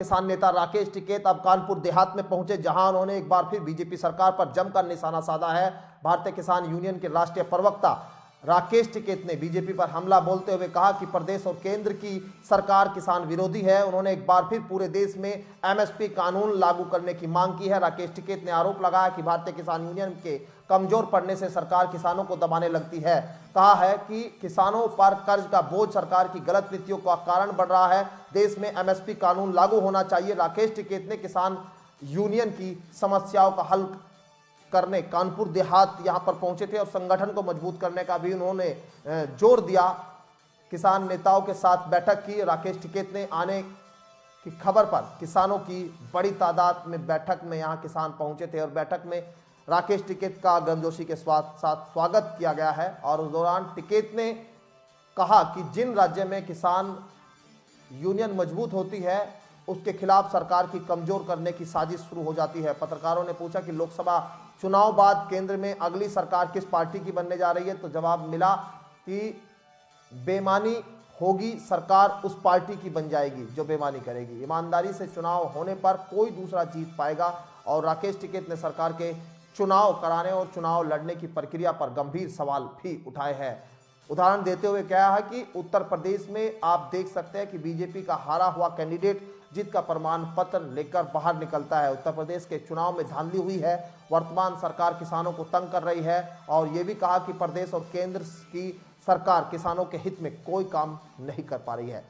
किसान नेता राकेश टिकैत अब कानपुर देहात में पहुंचे, जहां उन्होंने एक बार फिर बीजेपी सरकार पर जमकर निशाना साधा है। भारतीय किसान यूनियन के राष्ट्रीय प्रवक्ता राकेश टिकैत ने बीजेपी पर हमला बोलते हुए कहा कि प्रदेश और केंद्र की सरकार किसान विरोधी है। उन्होंने एक बार फिर पूरे देश में एमएसपी कानून लागू करने की मांग की है। राकेश टिकैत ने आरोप लगाया कि भारतीय किसान यूनियन के कमजोर पड़ने से सरकार किसानों को दबाने लगती है। कहा है कि किसानों पर कर्ज का बोझ सरकार की गलत नीतियों का कारण बढ़ रहा है। देश में एमएसपी कानून लागू होना चाहिए। राकेश टिकैत ने किसान यूनियन की समस्याओं का हल करने कानपुर देहात यहां पर पहुंचे थे और संगठन को मजबूत करने का भी उन्होंने जोर दिया। किसान नेताओं के साथ बैठक की। राकेश टिकैत ने आने की खबर पर किसानों की बड़ी तादाद में बैठक में यहां किसान पहुंचे थे और बैठक में राकेश टिकैत का गर्मजोशी के साथ स्वागत किया गया है। और उस दौरान टिकैत ने कहा कि जिन राज्य में किसान यूनियन मजबूत होती है उसके खिलाफ सरकार की कमजोर करने की साजिश शुरू हो जाती है। पत्रकारों ने पूछा कि लोकसभा चुनाव बाद केंद्र में अगली सरकार किस पार्टी की बनने जा रही है, तो जवाब मिला कि बेईमानी होगी, सरकार उस पार्टी की बन जाएगी जो बेईमानी करेगी। ईमानदारी से चुनाव होने पर कोई दूसरा जीत पाएगा। और राकेश टिकैत ने सरकार के चुनाव कराने और चुनाव लड़ने की प्रक्रिया पर गंभीर सवाल भी उठाए हैं। उदाहरण देते हुए कहा है कि उत्तर प्रदेश में आप देख सकते हैं कि बीजेपी का हारा हुआ कैंडिडेट जीत का प्रमाण पत्र लेकर बाहर निकलता है। उत्तर प्रदेश के चुनाव में धांधली हुई है। वर्तमान सरकार किसानों को तंग कर रही है। और ये भी कहा कि प्रदेश और केंद्र की सरकार किसानों के हित में कोई काम नहीं कर पा रही है।